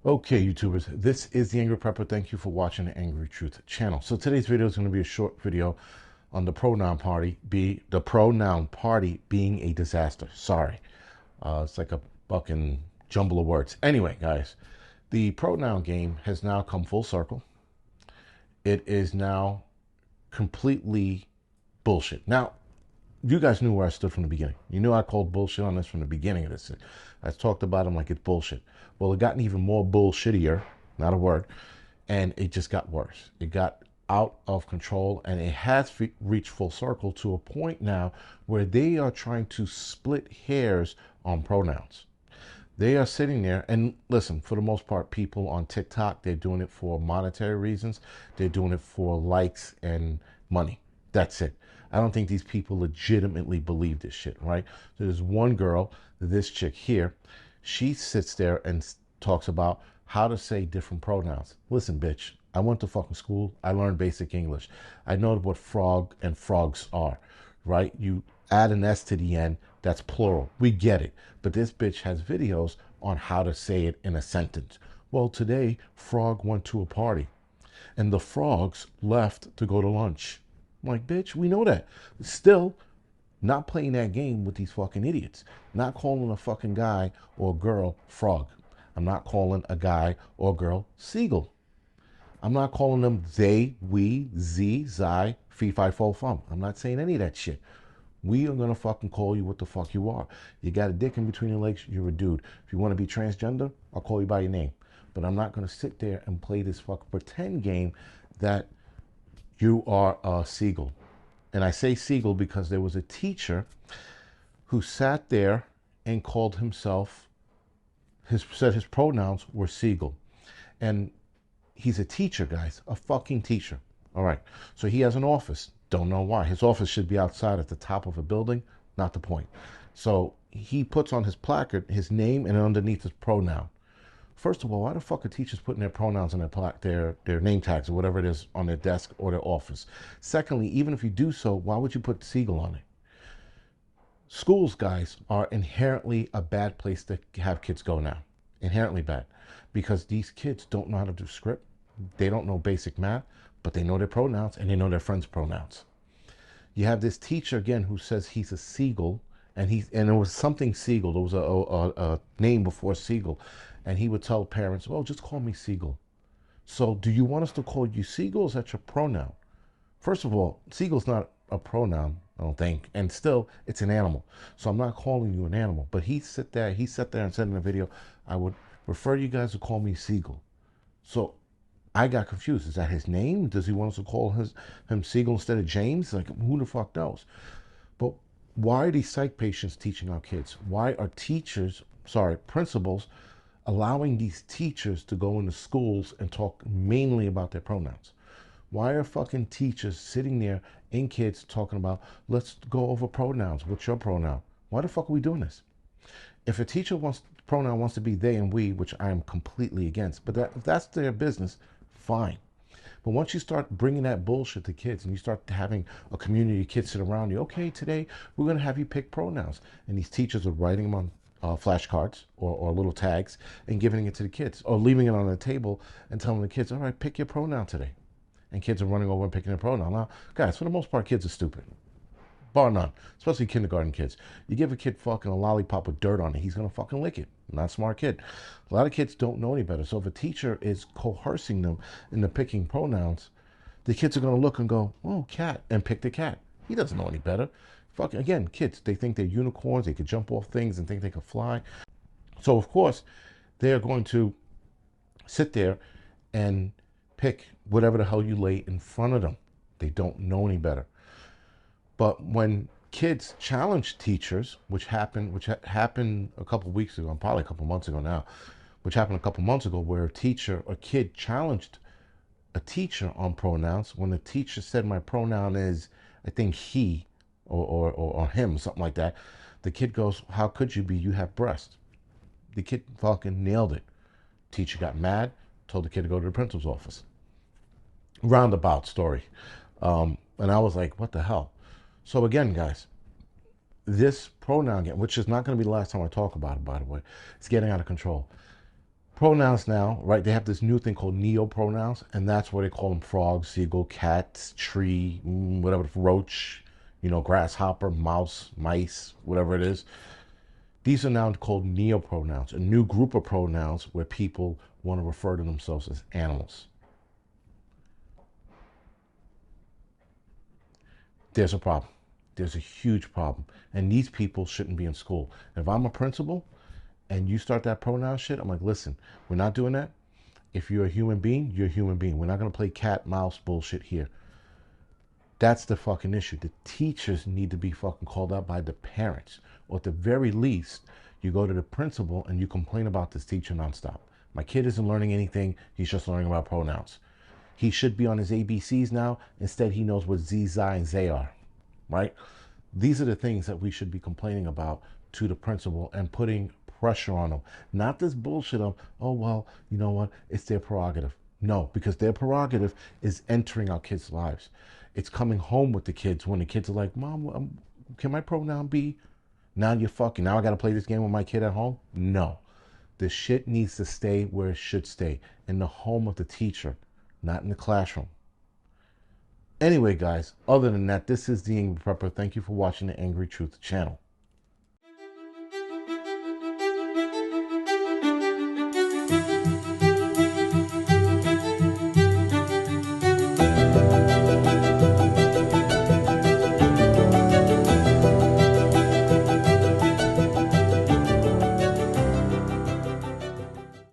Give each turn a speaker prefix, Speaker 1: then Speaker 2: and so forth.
Speaker 1: Okay, YouTubers, this is the Angry Prepper. Thank you for watching the Angry Truth channel. So today's video is going to be a short video on the pronoun party being a disaster. Sorry, it's like a fucking jumble of words. Anyway, guys, the pronoun game has now come full circle. It is now completely bullshit. Now, you guys knew where I stood from the beginning. You knew I called bullshit on this from the beginning of this. I talked about him like it's bullshit. Well, it gotten even more bullshittier, not a word, and it just got worse. It got out of control, and it has reached full circle to a point now where they are trying to split hairs on pronouns. They are sitting there, and listen, for the most part, people on TikTok, they're doing it for monetary reasons. They're doing it for likes and money. That's it. I don't think these people legitimately believe this shit, right? So there's one girl, this chick here, she sits there and talks about how to say different pronouns. Listen, bitch, I went to fucking school. I learned basic English. I know what frog and frogs are, right? You add an S to the end, that's plural. We get it. But this bitch has videos on how to say it in a sentence. Well, today, Frog went to a party, and the frogs left to go to lunch. I'm like, bitch, we know that. Still, not playing that game with these fucking idiots. Not calling a fucking guy or girl frog. I'm not calling a guy or girl seagull. I'm not calling them they, we, z, zi, fee, fi, fo, fum. I'm not saying any of that shit. We are going to fucking call you what the fuck you are. You got a dick in between your legs, you're a dude. If you want to be transgender, I'll call you by your name. But I'm not going to sit there and play this fucking pretend game that you are a seagull. And I say seagull because there was a teacher who sat there and called himself, said his pronouns were seagull. And he's a teacher, guys, a fucking teacher. All right. So he has an office. Don't know why. His office should be outside at the top of a building. Not the point. So he puts on his placard his name and underneath his pronoun. First of all, why the fuck are teachers putting their pronouns on their name tags or whatever it is on their desk or their office? Secondly, even if you do so, why would you put seagull on it? Schools, guys, are inherently a bad place to have kids go now. Inherently bad. Because these kids don't know how to do script. They don't know basic math, but they know their pronouns and they know their friends' pronouns. You have this teacher, again, who says he's a seagull, and it was something seagull. There was a name before seagull. And he would tell parents, well, just call me seagull. So do you want us to call you seagull, or is that your pronoun? First of all, seagull's not a pronoun, I don't think. And still, it's an animal. So I'm not calling you an animal. But he sat there and said in the video, I would refer you guys to call me seagull. So I got confused. Is that his name? Does he want us to call him seagull instead of James? Like, who the fuck knows? But why are these psych patients teaching our kids? Why are principals, allowing these teachers to go into schools and talk mainly about their pronouns? Why are fucking teachers sitting there in kids talking about, let's go over pronouns. What's your pronoun? Why the fuck are we doing this? If a teacher pronoun wants to be they and we, which I am completely against, but if that's their business, fine. But once you start bringing that bullshit to kids and you start having a community of kids sit around you, okay, today we're going to have you pick pronouns. And these teachers are writing them on flashcards or little tags and giving it to the kids, or leaving it on the table and telling the kids, all right, pick your pronoun today. And kids are running over and picking their pronoun. Now, guys, for the most part, kids are stupid. Bar none. Especially kindergarten kids. You give a kid fucking a lollipop with dirt on it, he's going to fucking lick it. Not a smart kid. A lot of kids don't know any better. So if a teacher is coercing them into picking pronouns, the kids are going to look and go, oh, cat, and pick the cat. He doesn't know any better. Fucking, again, kids, they think they're unicorns. They could jump off things and think they could fly. So, of course, they're going to sit there and pick whatever the hell you lay in front of them. They don't know any better. But when kids challenge teachers, which happened a couple weeks ago, probably a couple months ago now, which happened a couple months ago, where a kid challenged a teacher on pronouns when the teacher said, my pronoun is, I think, he, or him, something like that. The kid goes, how could you be? You have breasts. The kid fucking nailed it. Teacher got mad, told the kid to go to the principal's office. Roundabout story. And I was like, what the hell? So again, guys, this pronoun game, which is not going to be the last time I talk about it, by the way, it's getting out of control. Pronouns now, right? They have this new thing called neo pronouns, and that's where they call them frog, seagull, cat, tree, whatever, roach, grasshopper, mouse, mice, whatever it is. These are now called neo pronouns, a new group of pronouns where people want to refer to themselves as animals. There's a problem. There's a huge problem. And these people shouldn't be in school. If I'm a principal and you start that pronoun shit, I'm like, listen, we're not doing that. If you're a human being, you're a human being. We're not going to play cat mouse bullshit here. That's the fucking issue. The teachers need to be fucking called out by the parents. Or at the very least, you go to the principal and you complain about this teacher nonstop. My kid isn't learning anything. He's just learning about pronouns. He should be on his ABCs now. Instead, he knows what Z, Z, and Z are. Right? These are the things that we should be complaining about to the principal and putting pressure on them. Not this bullshit of, oh, well, you know what? It's their prerogative. No, because their prerogative is entering our kids' lives. It's coming home with the kids when the kids are like, Mom, can my pronoun be? Now now I got to play this game with my kid at home? No. This shit needs to stay where it should stay, in the home of the teacher, not in the classroom. Anyway, guys, other than that, this is the Angry Prepper. Thank you for watching the Angry Truth channel.